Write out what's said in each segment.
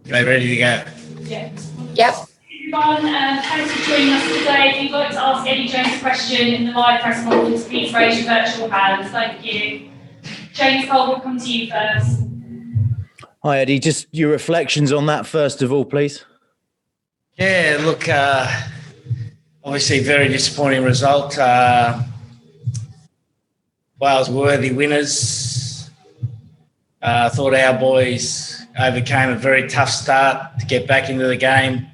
Are they ready to go? Yeah. Yep. Everyone, thanks for joining us today. If you'd like to ask Eddie Jones a question in the live press conference, please raise your virtual hands. Thank you. James Cole, will come to you first. Hi, Eddie. Just your reflections on that first of all, please. Yeah, look, obviously very disappointing result. Wales worthy winners. I thought our boys overcame a very tough start to get back into the game.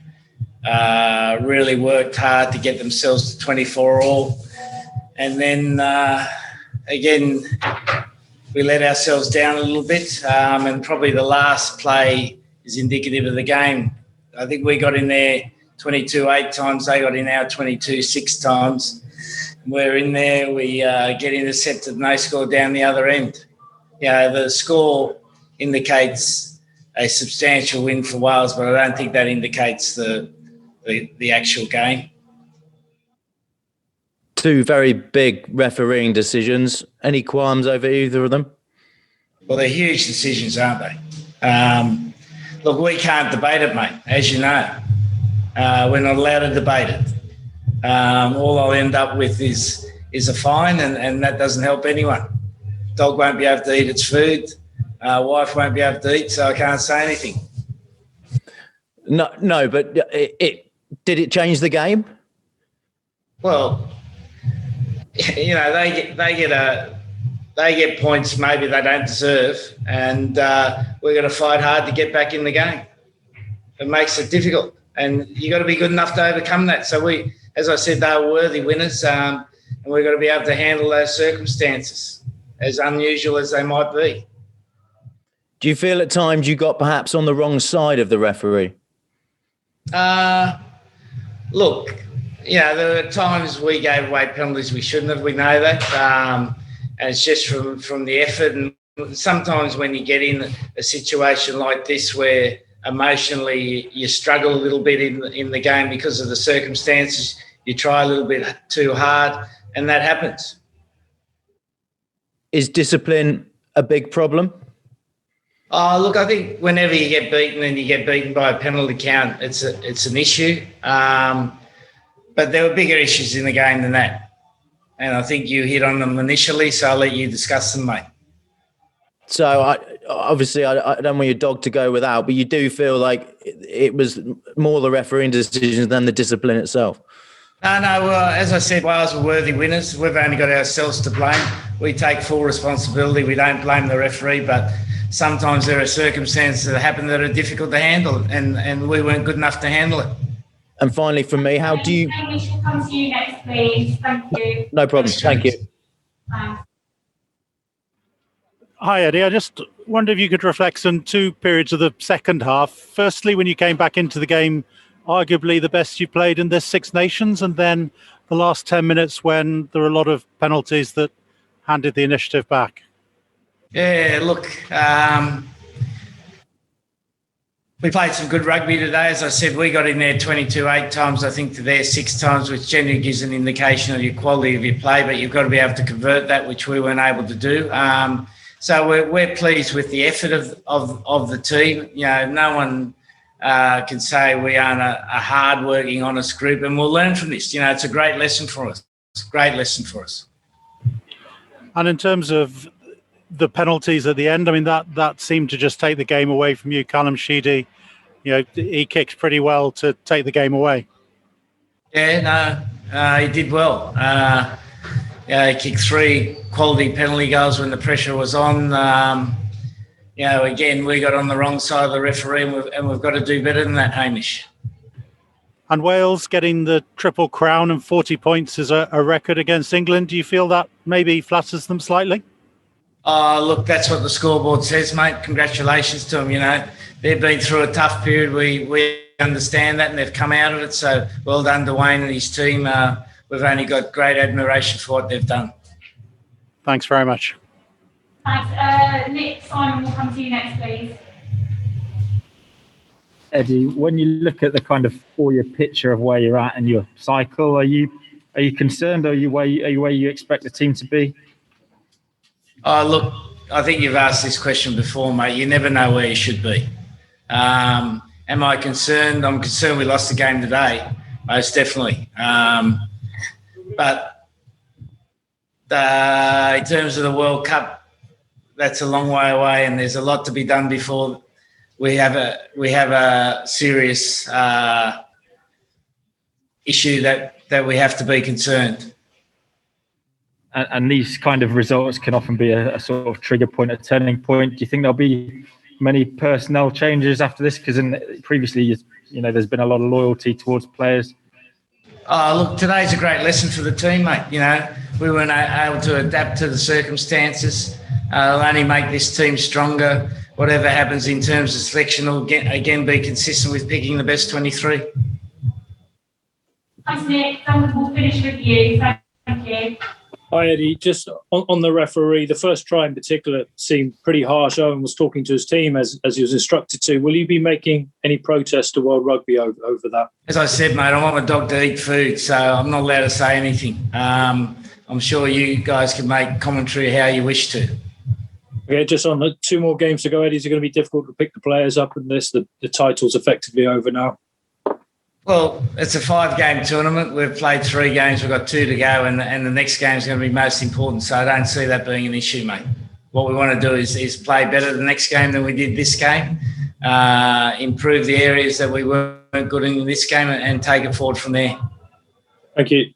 Really worked hard to get themselves to 24 all. And then, again, we let ourselves down a little bit. And probably the last play is indicative of the game. I think we got in there 22-8 times. They got in our 22-6 times. We're in there. We get intercepted and they score down the other end. The score indicates a substantial win for Wales, but I don't think that indicates the actual game. Two very big refereeing decisions. Any qualms over either of them? Well, they're huge decisions, aren't they? Look, we can't debate it, mate, as you know. We're not allowed to debate it. All I'll end up with is a fine, and that doesn't help anyone. Dog won't be able to eat its food. Wife won't be able to eat, so I can't say anything. No, but did it change the game? Well, they get points maybe they don't deserve, and we're going to fight hard to get back in the game. It makes it difficult, and you got to be good enough to overcome that. So we, as I said, they were worthy winners, and we've got to be able to handle those circumstances, as unusual as they might be. Do you feel at times you got perhaps on the wrong side of the referee? Look, there were times we gave away penalties we shouldn't have. We know that. And it's just from the effort. And sometimes when you get in a situation like this where emotionally you struggle a little bit in the game because of the circumstances, you try a little bit too hard, and that happens. Is discipline a big problem? Look, I think whenever you get beaten and you get beaten by a penalty count, it's an issue. But there were bigger issues in the game than that. And I think you hit on them initially, so I'll let you discuss them, mate. So, I don't want your dog to go without, but you do feel like it was more the refereeing decisions than the discipline itself? No, well, as I said, Wales were worthy winners. We've only got ourselves to blame. We take full responsibility. We don't blame the referee, but sometimes there are circumstances that happen that are difficult to handle, and we weren't good enough to handle it. And finally, from me, how do you... We shall come to you next, please. Thank you. No problem. Thank you. Hi, Eddie. I just wonder if you could reflect on two periods of the second half. Firstly, when you came back into the game, arguably the best you played in this Six Nations, and then the last 10 minutes when there were a lot of penalties that handed the initiative back. Yeah, look, we played some good rugby today. As I said, we got in there 22-8 times, I think, to their 6 times, which generally gives an indication of your quality of your play, but you've got to be able to convert that, which we weren't able to do. So we're pleased with the effort of the team. No one can say we aren't a hard-working, honest group, and we'll learn from this. It's a great lesson for us. It's a great lesson for us. And in terms of the penalties at the end, I mean, that seemed to just take the game away from you. Callum Sheedy, he kicked pretty well to take the game away. Yeah, no, he did well. He kicked 3 quality penalty goals when the pressure was on. Again, we got on the wrong side of the referee, and we've got to do better than that, Hamish. And Wales getting the triple crown and 40 points is a record against England. Do you feel that maybe flatters them slightly? Look, that's what the scoreboard says, mate. Congratulations to them. They've been through a tough period. We understand that, and they've come out of it. So well done to Wayne and his team. We've only got great admiration for what they've done. Thanks very much. Thanks. Nick, Simon will come to you next, please. Eddie, when you look at the kind of 4-year picture of where you're at in your cycle, are you concerned? Are you where you expect the team to be? Look, I think you've asked this question before, mate. You never know where you should be. Am I concerned? I'm concerned we lost the game today, most definitely. But in terms of the World Cup, that's a long way away, and there's a lot to be done before we have a serious issue that we have to be concerned. And these kind of results can often be a sort of trigger point, a turning point. Do you think there'll be many personnel changes after this? Because previously, there's been a lot of loyalty towards players. Oh, look, today's a great lesson for the team, mate. We weren't able to adapt to the circumstances. It'll only make this team stronger. Whatever happens in terms of selection will again be consistent with picking the best 23. Thanks, Nick. We'll finish with you. Thank you. Hi, Eddie. Just on the referee, the first try in particular seemed pretty harsh. Owen was talking to his team as he was instructed to. Will you be making any protest to World Rugby over that? As I said, mate, I want my dog to eat food, so I'm not allowed to say anything. I'm sure you guys can make commentary how you wish to. Okay, just on the 2 more games to go, Eddie, is it going to be difficult to pick the players up in this? The title's effectively over now. Well, it's a 5-game tournament. We've played 3 games. We've got 2 to go, and the next game is going to be most important. So I don't see that being an issue, mate. What we want to do is play better the next game than we did this game, improve the areas that we weren't good in this game, and take it forward from there. Thank you.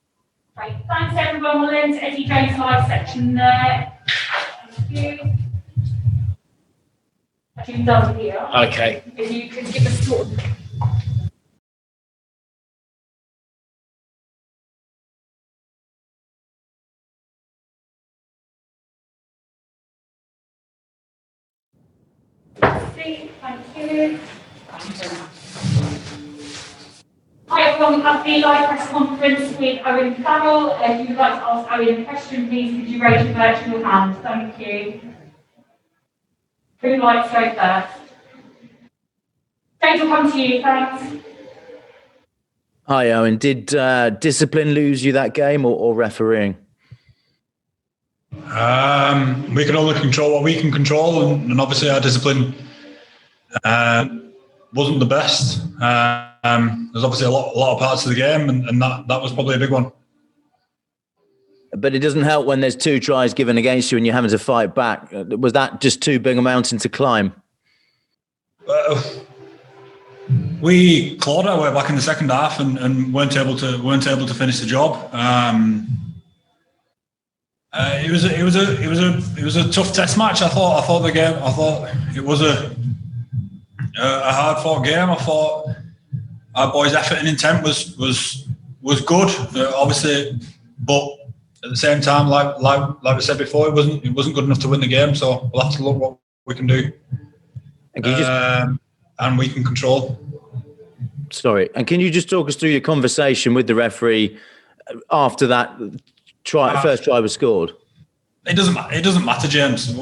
Great. Thanks, everyone. We'll end Eddie Jones' live section there. Thank you. Actually, done here. Okay. If you could give us sort of thank you. Hi everyone, we have the live press conference with Owen Farrell. If you'd like to ask Owen a question, please could you raise your virtual hand? Thank you. Who would like to go first? James will come to you, thanks. Hi, Owen. Did discipline lose you that game or refereeing? We can only control what we can control, and obviously our discipline wasn't the best. There's obviously a lot of parts of the game, and that was probably a big one. But it doesn't help when there's 2 tries given against you and you're having to fight back. Was that just too big a mountain to climb? We clawed our way back in the second half and weren't able to finish the job. It was a tough test match. I thought it was a hard fought game. I thought our boys' effort and intent was good, obviously, but at the same time, like we said before, it wasn't good enough to win the game. So we'll have to look what we can do, and we can control. Sorry, and can you just talk us through your conversation with the referee after that first try was scored? It doesn't matter, James.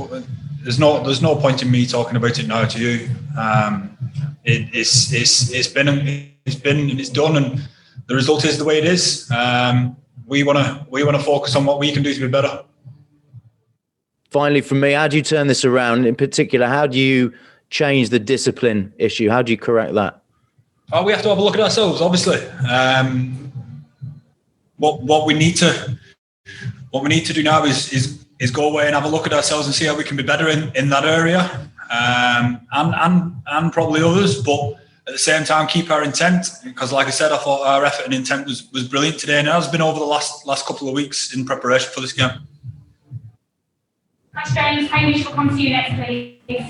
There's no point in me talking about it now to you. It's been and it's done, and the result is the way it is. We want to focus on what we can do to be better. Finally, from me, how do you turn this around? In particular, how do you change the discipline issue? How do you correct that? Oh, we have to have a look at ourselves, obviously. What we need to do now is go away and have a look at ourselves and see how we can be better in that area, and probably others. But at the same time, keep our intent, because, like I said, I thought our effort and intent was brilliant today, and it has been over the last couple of weeks in preparation for this game. Thanks, James. Hamish will come to you next, please.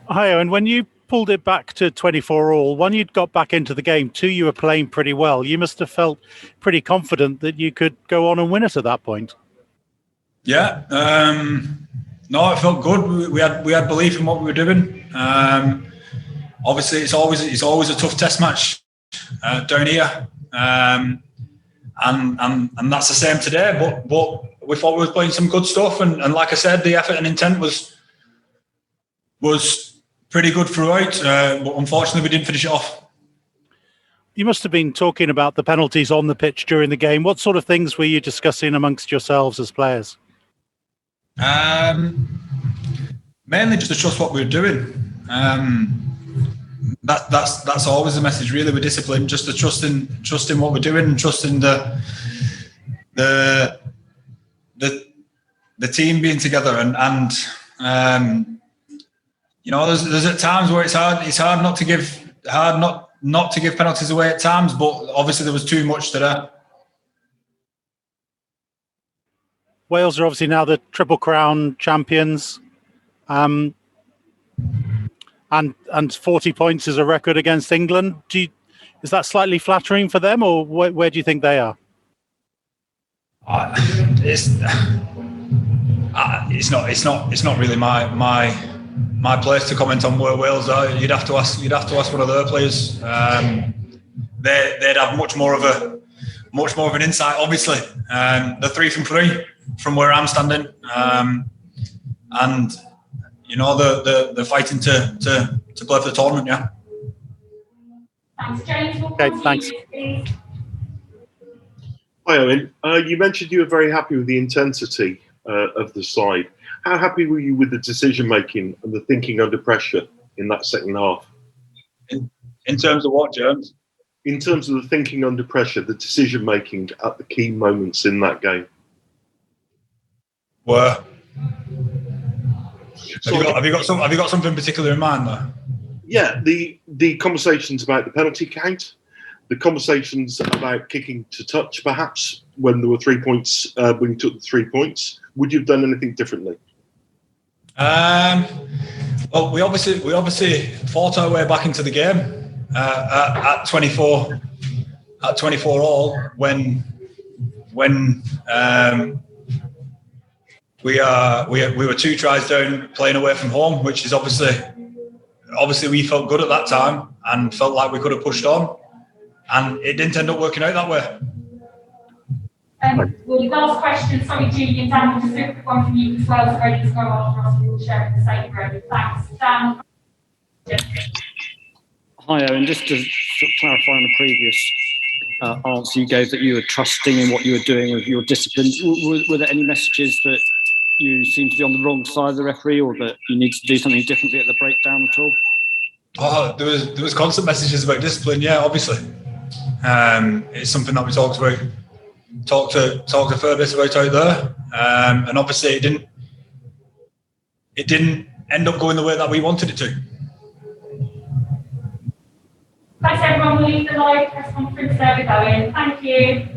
Hi, Owen. When you pulled it back to 24 all, one, you'd got back into the game, 2, you were playing pretty well. You must have felt pretty confident that you could go on and win it at that point. Yeah, no, it felt good. We had belief in what we were doing. Obviously, it's always a tough test match down here, and that's the same today. But we thought we were playing some good stuff, and like I said, the effort and intent was pretty good throughout. But unfortunately, we didn't finish it off. You must have been talking about the penalties on the pitch during the game. What sort of things were you discussing amongst yourselves as players? Mainly just to trust what we were doing. that's always the message, really, with discipline. Just the trusting what we're doing, and trusting the team being together, and there's at times where it's hard not to give penalties away at times, but obviously there was too much today. Wales are obviously now the Triple Crown champions, and 40 points is a record against England. Is that slightly flattering for them, or where do you think they are? It's not really my place to comment on where Wales are. You'd have to ask one of their players. They'd have much more of an insight. Obviously, they're 3 from 3 from where I'm standing, and they're fighting to play for the tournament. Yeah. Thanks, James. Okay, thanks. Hi, Owen. You mentioned you were very happy with the intensity of the side. How happy were you with the decision making and the thinking under pressure in that second half? In terms of what, James? In terms of the thinking under pressure, the decision making at the key moments in that game. Where? Have you got something particular in mind there? Yeah, the conversations about the penalty count, the conversations about kicking to touch, perhaps when there were 3 points, when you took the 3 points. Would you have done anything differently? Well, we obviously fought our way back into the game at 24 all when we were 2 tries down playing away from home, which is obviously we felt good at that time and felt like we could have pushed on, and it didn't end up working out that way. Well, last question, sorry, Julian, Dan, just a quick one from you as well, so ready to go after us, we'll share in the same room. Thanks, Dan. Hi, Owen. Just to clarify on the previous answer you gave that you were trusting in what you were doing with your discipline, were there any messages that you seem to be on the wrong side of the referee, or that you need to do something differently at the breakdown at all? Oh, there was constant messages about discipline. Yeah, obviously, it's something that we talked a fair bit about out there, and obviously it didn't end up going the way that we wanted it to. Thanks, everyone. We'll leave the live press conference there with Owen. Thank you.